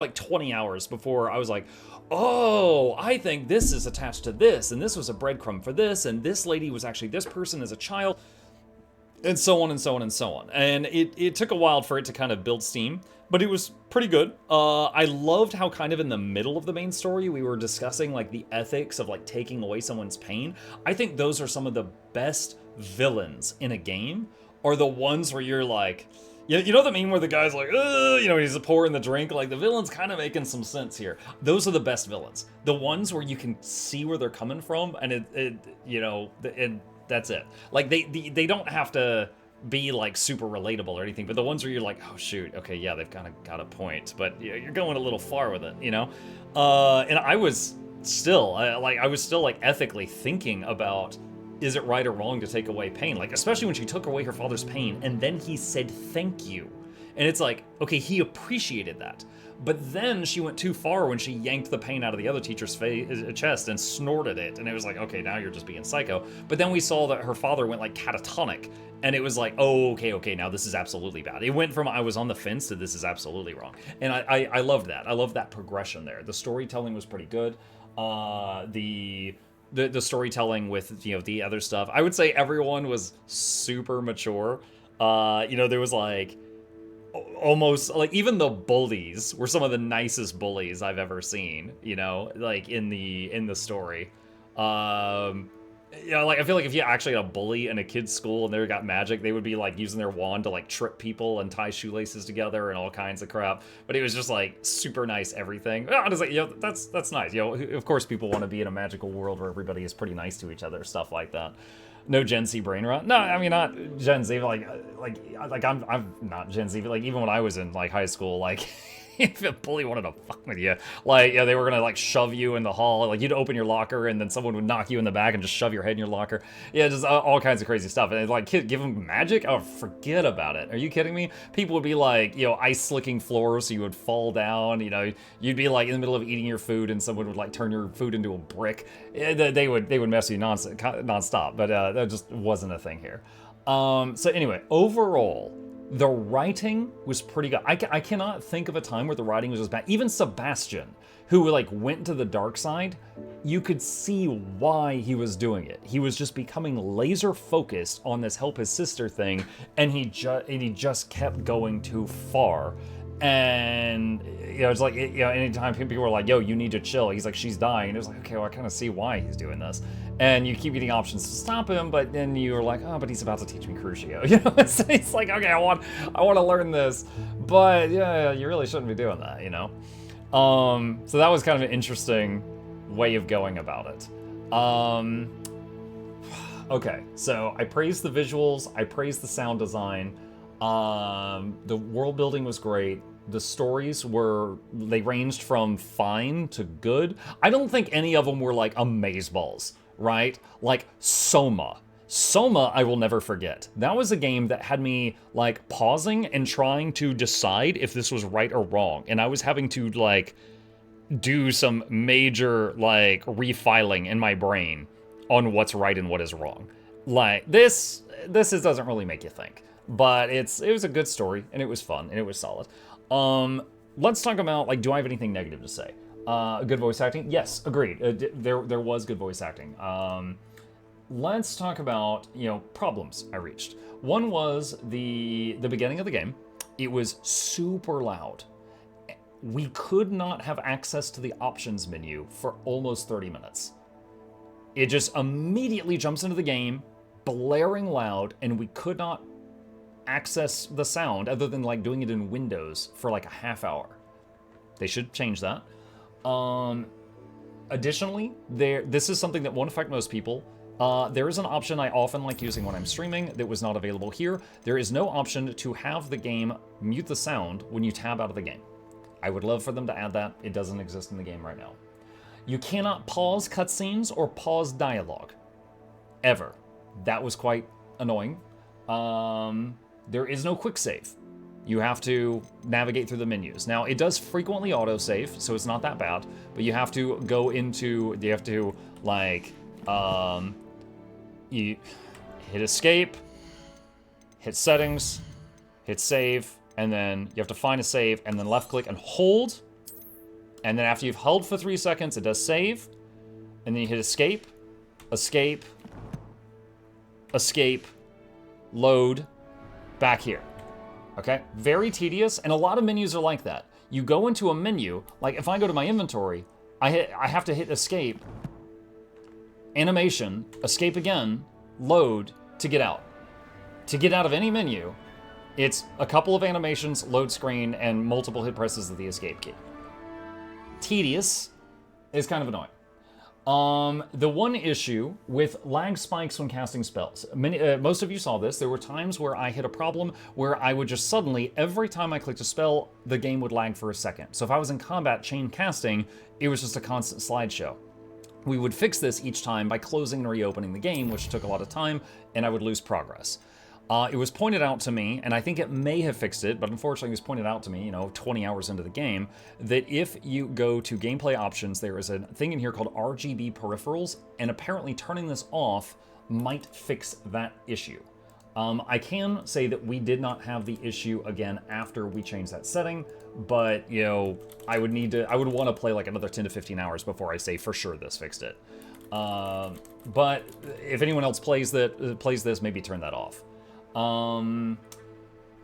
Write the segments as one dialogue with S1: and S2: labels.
S1: like 20 hours before I was like, oh, I think this is attached to this, and this was a breadcrumb for this, and this lady was actually this person as a child, and so on and so on and so on. And it took a while for it to kind of build steam, but it was pretty good. I loved how kind of in the middle of the main story we were discussing like the ethics of like taking away someone's pain. I think those are some of the best villains in a game, are the ones where you're like, you know the meme where the guy's like, he's pouring the drink? Like, the villain's kind of making some sense here. Those are the best villains. The ones where you can see where they're coming from, and and that's it. Like, they don't have to be, like, super relatable or anything, but the ones where you're like, oh, shoot, okay, yeah, they've kind of got a point, but you're going a little far with it, you know? And I was still, like, ethically thinking about, is it right or wrong to take away pain? Like, especially when she took away her father's pain, and then he said thank you. And it's like, okay, he appreciated that. But then she went too far when she yanked the pain out of the other teacher's chest and snorted it. And it was like, okay, now you're just being psycho. But then we saw that her father went like catatonic. And it was like, oh, okay, now this is absolutely bad. It went from I was on the fence to this is absolutely wrong. And I loved that. I loved that progression there. The storytelling was pretty good. The storytelling with, the other stuff, I would say everyone was super mature. There was like almost like even the bullies were some of the nicest bullies I've ever seen, like in the story. Like I feel like if you actually had a bully in a kid's school and they got magic, they would be like using their wand to like trip people and tie shoelaces together and all kinds of crap. But it was just like super nice everything. I was like, that's nice. Of course people want to be in a magical world where everybody is pretty nice to each other, stuff like that. No Gen Z brain rot. No, I mean not Gen Z. I'm not Gen Z. But like even when I was in like high school, like if a bully wanted to fuck with you, like they were gonna like shove you in the hall. Like you'd open your locker and then someone would knock you in the back and just shove your head in your locker. Yeah, just all kinds of crazy stuff. And like give them magic. Oh, forget about it. Are you kidding me? People would be like ice slicking floors so you would fall down. You'd be like in the middle of eating your food and someone would like turn your food into a brick. They would mess you nonstop. But that just wasn't a thing here. So anyway, overall, the writing was pretty good. I cannot think of a time where the writing was as bad. Even Sebastian, who like went to the dark side, you could see why he was doing it. He was just becoming laser focused on this help his sister thing, and he just kept going too far. And it's like anytime people were like, "Yo, you need to chill," he's like, "She's dying." And it was like, okay, well, I kind of see why he's doing this. And you keep getting options to stop him, but then you're like, oh, but he's about to teach me Crucio. So it's like, okay, I want to learn this, but yeah, you really shouldn't be doing that, So that was kind of an interesting way of going about it. Okay, so I praised the visuals, I praised the sound design. The world building was great. The stories they ranged from fine to good. I don't think any of them were like amazeballs, right? Like Soma. Soma, I will never forget. That was a game that had me like pausing and trying to decide if this was right or wrong. And I was having to like do some major like refiling in my brain on what's right and what is wrong. Like this doesn't really make you think. But it was a good story, and it was fun, and it was solid. Let's talk about, like, do I have anything negative to say? Good voice acting? Yes, agreed. There was good voice acting. Let's talk about, problems I reached. One was the beginning of the game. It was super loud. We could not have access to the options menu for almost 30 minutes. It just immediately jumps into the game, blaring loud, and we could not access the sound other than like doing it in Windows for like a half hour. They should change that. Additionally, this is something that won't affect most people. There is an option I often like using when I'm streaming that was not available here. There is no option to have the game mute the sound when you tab out of the game. I would love for them to add that. It doesn't exist in the game right now. You cannot pause cutscenes or pause dialogue. Ever. That was quite annoying. There is no quick save. You have to navigate through the menus. Now, it does frequently autosave, so it's not that bad, but you have to you hit escape, hit settings, hit save, and then you have to find a save, and then left click and hold And then after you've held for 3 seconds, it does save. And then you hit escape, escape, escape, load, back here. Okay? Very tedious, and a lot of menus are like that. You go into a menu, like if I go to my inventory, I have to hit escape, animation, escape again, load to get out. To get out of any menu, it's a couple of animations, load screen, and multiple hit presses of the escape key. Tedious is kind of annoying. The one issue with lag spikes when casting spells, most of you saw this, there were times where I hit a problem where I would just suddenly, every time I clicked a spell, the game would lag for a second. So if I was in combat chain casting, it was just a constant slideshow. We would fix this each time by closing and reopening the game, which took a lot of time, and I would lose progress. It was pointed out to me, and I think it may have fixed it, but unfortunately it was pointed out to me, 20 hours into the game, that if you go to gameplay options, there is a thing in here called RGB peripherals, and apparently turning this off might fix that issue. I can say that we did not have the issue again after we changed that setting, but, I would want to play like another 10 to 15 hours before I say for sure this fixed it. But if anyone else plays this, maybe turn that off.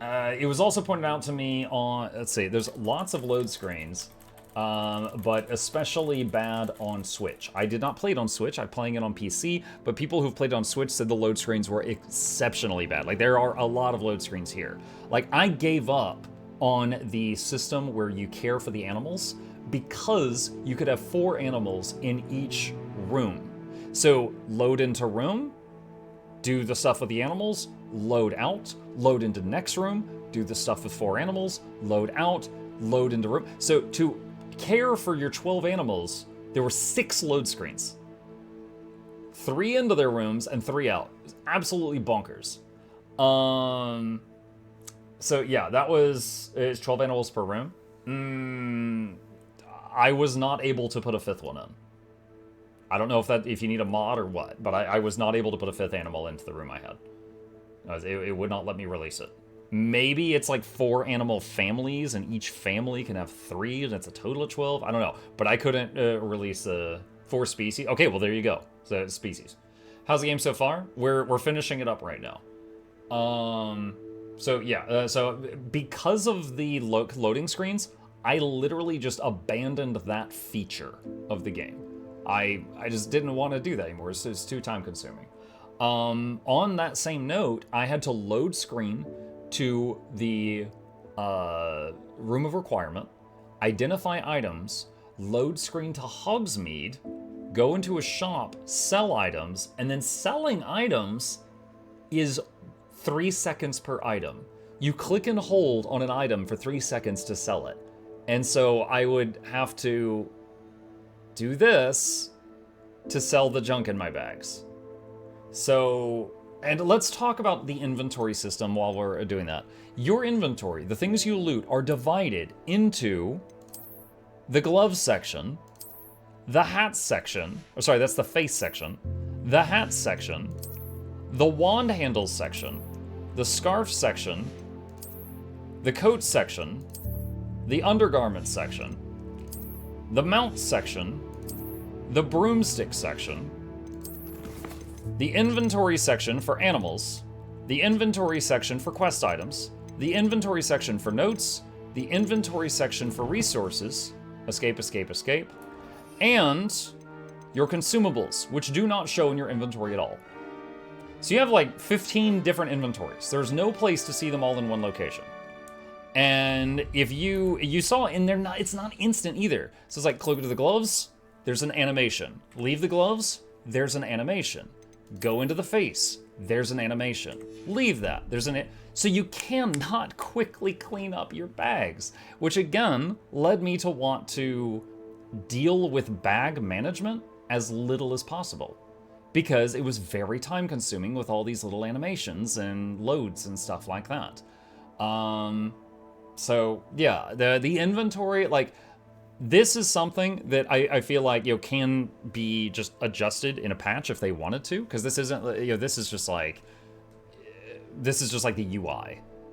S1: It was also pointed out to me on, let's see, there's lots of load screens, but especially bad on Switch. I did not play it on Switch, I'm playing it on PC, but people who've played it on Switch said the load screens were exceptionally bad. Like, there are a lot of load screens here. Like, I gave up on the system where you care for the animals because you could have 4 animals in each room. So, load into room, do the stuff with the animals, load out, load into next room, do the stuff with 4 animals, load out, load into room. So to care for your 12 animals, there were 6 load screens. 3 into their rooms and 3 out. It was absolutely bonkers. So yeah, it's 12 animals per room. I was not able to put a 5th one in. I don't know if you need a mod or what, but I was not able to put a 5th animal into the room I had. It would not let me release it. Maybe it's like 4 animal families, and each family can have 3, and it's a total of 12. I don't know, but I couldn't release 4 species. Okay, well there you go. So species. How's the game so far? We're finishing it up right now. So yeah. So because of the loading screens, I literally just abandoned that feature of the game. I just didn't want to do that anymore. It's too time consuming. On that same note, I had to load screen to the room of requirement, identify items, load screen to Hogsmeade, go into a shop, sell items, and then selling items is 3 seconds per item. You click and hold on an item for 3 seconds to sell it. And so I would have to do this to sell the junk in my bags. So, and let's talk about the inventory system while we're doing that. Your inventory, the things you loot, are divided into the gloves section, the hats section, that's the face section, the hats section, the wand handles section, the scarf section, the coat section, the undergarments section, the mount section, the broomstick section, the inventory section for animals, the inventory section for quest items, the inventory section for notes, the inventory section for resources, escape, escape, escape, and your consumables, which do not show in your inventory at all. So you have like 15 different inventories. There's no place to see them all in one location. And if you saw in there, it's not instant either. So it's like, click to the gloves, there's an animation. Leave the gloves, there's an animation. Go into the face, there's an animation. Leave that, there's an... So you cannot quickly clean up your bags, which again led me to want to deal with bag management as little as possible, because it was very time consuming with all these little animations and loads and stuff like that. So yeah, the inventory, like, this is something that I feel like, can be just adjusted in a patch if they wanted to, because this isn't, this is just like the UI.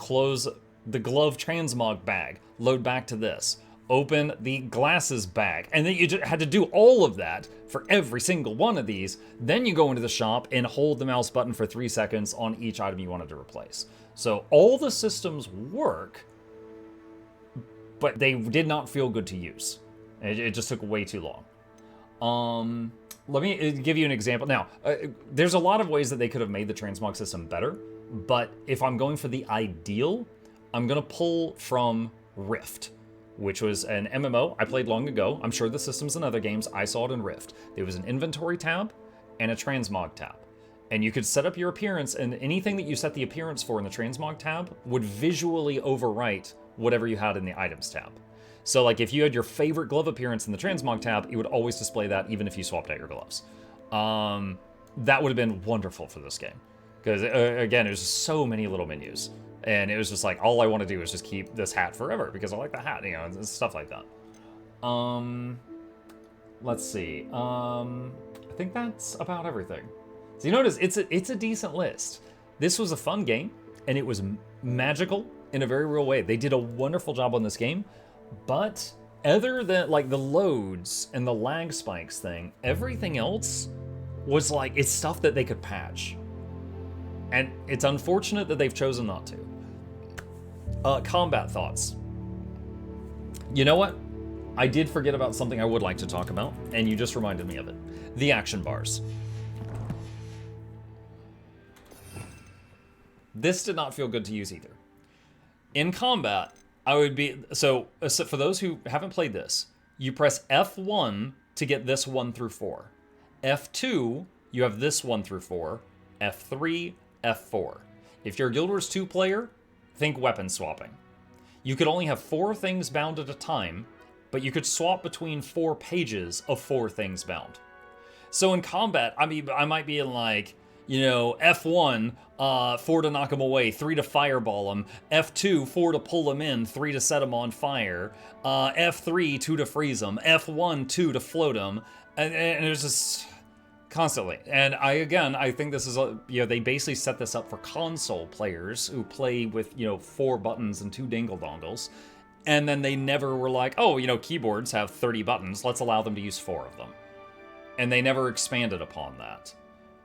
S1: close the glove transmog bag, load back to this, open the glasses bag, and then you just had to do all of that for every single one of these. Then you go into the shop and hold the mouse button for 3 seconds on each item you wanted to replace. So all the systems work, but they did not feel good to use. It just took way too long. Let me give you an example. Now, there's a lot of ways that they could have made the transmog system better, but if I'm going for the ideal, I'm going to pull from Rift, which was an MMO I played long ago. I'm sure the system's in other games. I saw it in Rift. There was an inventory tab and a transmog tab. And you could set up your appearance, and anything that you set the appearance for in the transmog tab would visually overwrite whatever you had in the items tab. So like if you had your favorite glove appearance in the transmog tab, it would always display that even if you swapped out your gloves. That would have been wonderful for this game. Because again, there's so many little menus. And it was just like, all I want to do is just keep this hat forever because I like the hat, you know, stuff like that. Let's see. I think that's about everything. So you notice it's a decent list. This was a fun game, and it was magical in a very real way. They did a wonderful job on this game, but other than like the loads and the lag spikes thing, everything else was like, it's stuff that they could patch. And it's unfortunate that they've chosen not to. Combat thoughts. You know what? I did forget about something I would like to talk about, and you just reminded me of it. The action bars. This did not feel good to use either. In combat, I would be... So for those who haven't played this, you press F1 to get this 1 through 4. F2, you have this 1 through 4. F3, F4. If you're a Guild Wars 2 player, think weapon swapping. You could only have 4 things bound at a time, but you could swap between 4 pages of 4 things bound. So in combat, I mean, I might be in like, you know, F1, 4 to knock him away, 3 to fireball him, F2, 4 to pull him in, 3 to set him on fire, F3, 2 to freeze him, F1, 2 to float him, and there's just constantly. And I think this is, you know, they basically set this up for console players who play with, you know, 4 buttons and 2 dingle dongles, and then they never were like, oh, you know, keyboards have 30 buttons, let's allow them to use 4 of them. And they never expanded upon that.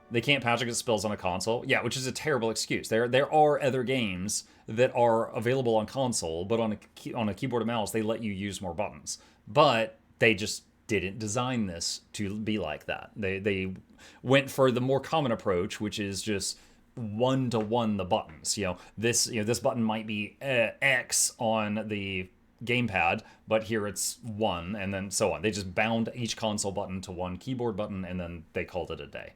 S1: They can't patch against spells on a console. Yeah, which is a terrible excuse. There are other games that are available on console, but on a keyboard and mouse, they let you use more buttons. But they just didn't design this to be like that. They went for the more common approach, which is just one-to-one the buttons. You know, this button might be X on the gamepad, but here it's 1, and then so on. They just bound each console button to 1 keyboard button, and then they called it a day.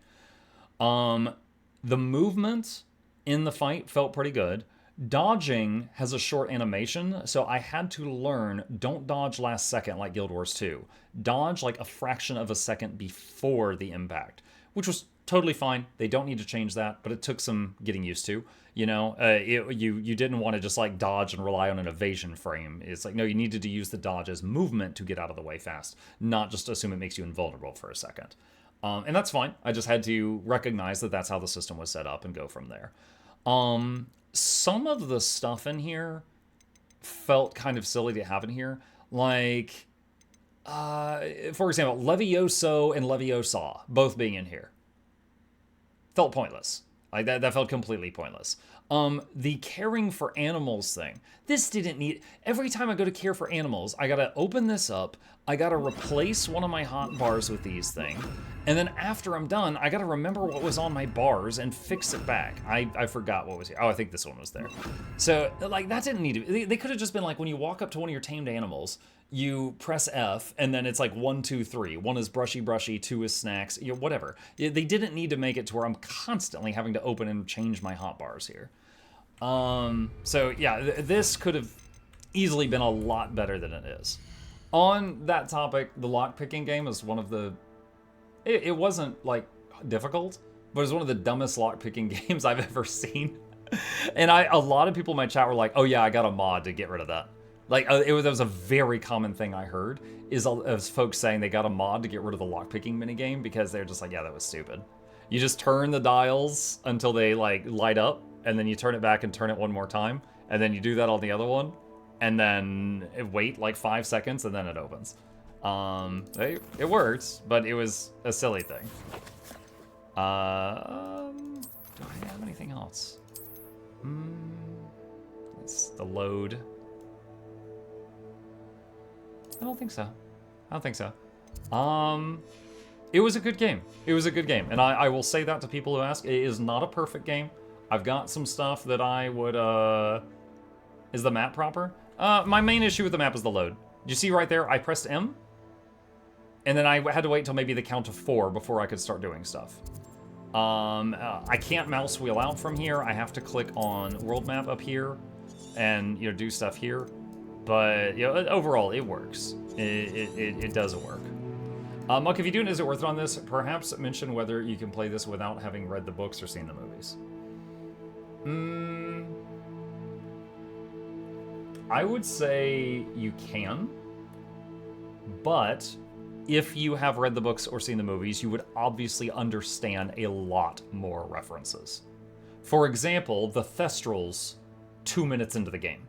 S1: The movement in the fight felt pretty good. Dodging has a short animation, so I had to learn, don't dodge last second like Guild Wars 2. Dodge like a fraction of a second before the impact, which was totally fine. They don't need to change that, but it took some getting used to. You know, you didn't want to just like dodge and rely on an evasion frame. It's like, no, you needed to use the dodge as movement to get out of the way fast, not just assume it makes you invulnerable for a second. And that's fine. I just had to recognize that that's how the system was set up and go from there. Some of the stuff in here felt kind of silly to have in here. Like, for example, Levioso and Leviosa both being in here. Felt pointless. Like, that felt completely pointless. The caring for animals thing. This didn't need... Every time I go to care for animals, I gotta open this up, I gotta replace one of my hot bars with these things, and then after I'm done, I gotta remember what was on my bars and fix it back. I forgot what was here. Oh, I think this one was there. So, like, that didn't need to... They could have just been like, when you walk up to one of your tamed animals, you press F, and then it's like 1, 2, 3. 1 is brushy, 2 is snacks, you know, whatever. They didn't need to make it to where I'm constantly having to open and change my hotbars here. So yeah, this could have easily been a lot better than it is. On that topic, the lockpicking game is one of the... It wasn't, like, difficult, but it's one of the dumbest lockpicking games I've ever seen. And a lot of people in my chat were like, oh yeah, I got a mod to get rid of that. Like, that was a very common thing I heard, is folks saying they got a mod to get rid of the lockpicking minigame because they're just like, yeah, that was stupid. You just turn the dials until they, like, light up, and then you turn it back and turn it one more time, and then you do that on the other one, and then wait like 5 seconds, and then it opens. It works, but it was a silly thing. Do I have anything else? It's the load. I don't think so. It was a good game. And I will say that to people who ask. It is not a perfect game. I've got some stuff that I would, Is the map proper? My main issue with the map is the load. You see right there, I pressed M, and then I had to wait till maybe the count of 4 before I could start doing stuff. I can't mouse wheel out from here. I have to click on world map up here and, do stuff here. But, overall, it works. It does work. Muck, if you do, is it worth it on this? Perhaps mention whether you can play this without having read the books or seen the movies. I would say you can, but if you have read the books or seen the movies, you would obviously understand a lot more references. For example, the Thestrals 2 minutes into the game.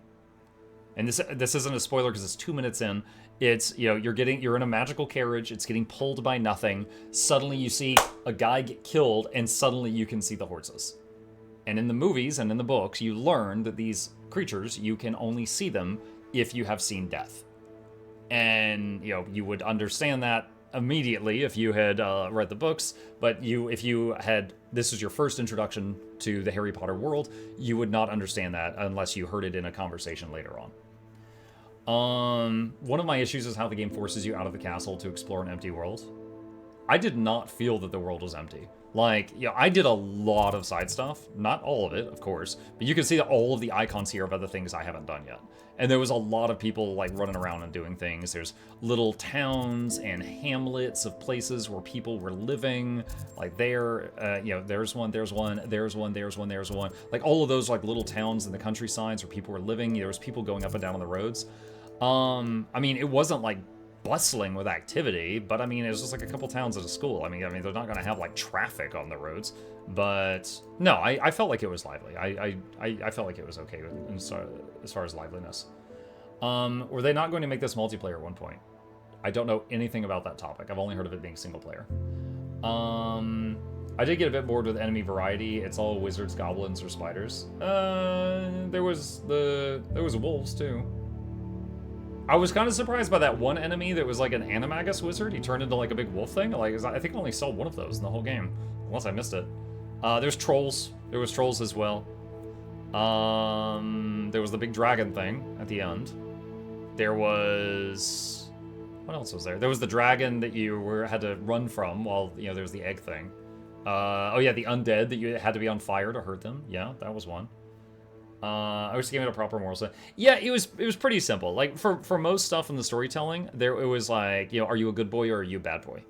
S1: And this isn't a spoiler because it's 2 minutes in. It's, you're in a magical carriage, it's getting pulled by nothing. Suddenly you see a guy get killed, and suddenly you can see the horses. And in the movies and in the books, you learn that these creatures, you can only see them if you have seen death. And, you would understand that immediately if you had read the books, but this was your first introduction to the Harry Potter world, you would not understand that unless you heard it in a conversation later on. One of my issues is how the game forces you out of the castle to explore an empty world. I did not feel that the world was empty. Like, I did a lot of side stuff. Not all of it, of course. But you can see that all of the icons here of other things I haven't done yet. And there was a lot of people, like, running around and doing things. There's little towns and hamlets of places where people were living. Like, there's one. Like, all of those, like, little towns in the countrysides where people were living. There was people going up and down on the roads. It wasn't, like, bustling with activity, but it was just like a couple towns at a school. They're not going to have like traffic on the roads, but no, I felt like it was lively. I felt like it was okay as far as liveliness. Were they not going to make this multiplayer at one point? I don't know anything about that topic. I've only heard of it being single player. I did get a bit bored with enemy variety. It's all wizards, goblins, or spiders. There was wolves too. I was kind of surprised by that one enemy that was like an animagus wizard. He turned into like a big wolf thing. Like, I think I only saw one of those in the whole game, unless I missed it. There's trolls. There was trolls as well. There was the big dragon thing at the end. There was... What else was there? There was the dragon that you had to run from while, there was the egg thing. Oh yeah, the undead that you had to be on fire to hurt them. Yeah, that was one. I was giving it a proper moral sense. Yeah, it was pretty simple. Like, for most stuff in the storytelling, it was like, are you a good boy or are you a bad boy?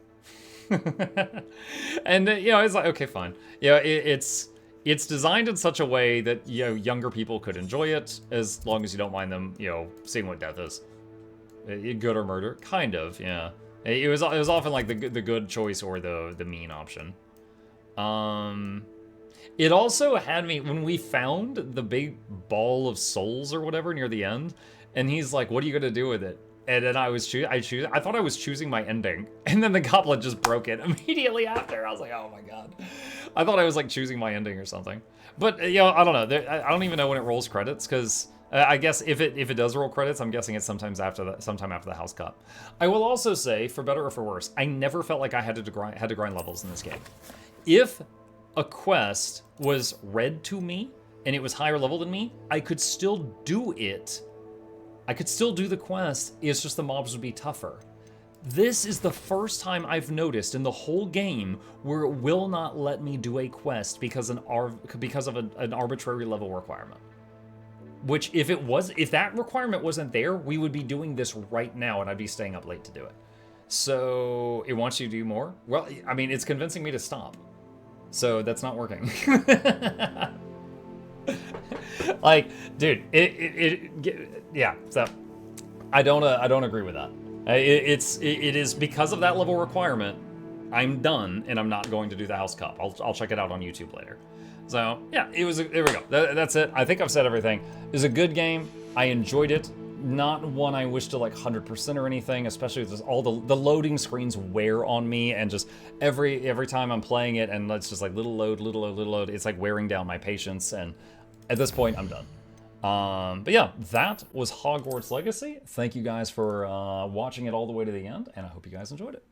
S1: And, it's like, okay, fine. It's designed in such a way that, younger people could enjoy it, as long as you don't mind them, seeing what death is. Good or murder? Kind of, yeah. It was often like the good choice or the mean option. It also had me, when we found the big ball of souls or whatever near the end, and he's like, what are you going to do with it? And then I thought I was choosing my ending, and then the goblin just broke it immediately after. I was like, oh my god. I thought I was like choosing my ending or something. But, I don't know. I don't even know when it rolls credits, because I guess if it does roll credits, I'm guessing it's sometime after the House Cup. I will also say, for better or for worse, I never felt like I had to grind levels in this game. If a quest was read to me and it was higher level than me, I could still do it. I could still do the quest, it's just the mobs would be tougher. This is the first time I've noticed in the whole game where it will not let me do a quest because of an arbitrary level requirement. Which, if that requirement wasn't there, we would be doing this right now and I'd be staying up late to do it. So, it wants you to do more? Well, it's convincing me to stop. So that's not working. Like, dude, yeah. So I don't agree with that. It is because of that level requirement. I'm done, and I'm not going to do the House Cup. I'll check it out on YouTube later. So yeah, there we go. That's it. I think I've said everything. It was a good game. I enjoyed it. Not one I wish to like 100% or anything, especially with all the loading screens wear on me, and just every time I'm playing it, and it's just like little load, it's like wearing down my patience, and at this point I'm done. But yeah, that was Hogwarts Legacy. Thank you guys for watching it all the way to the end, and I hope you guys enjoyed it.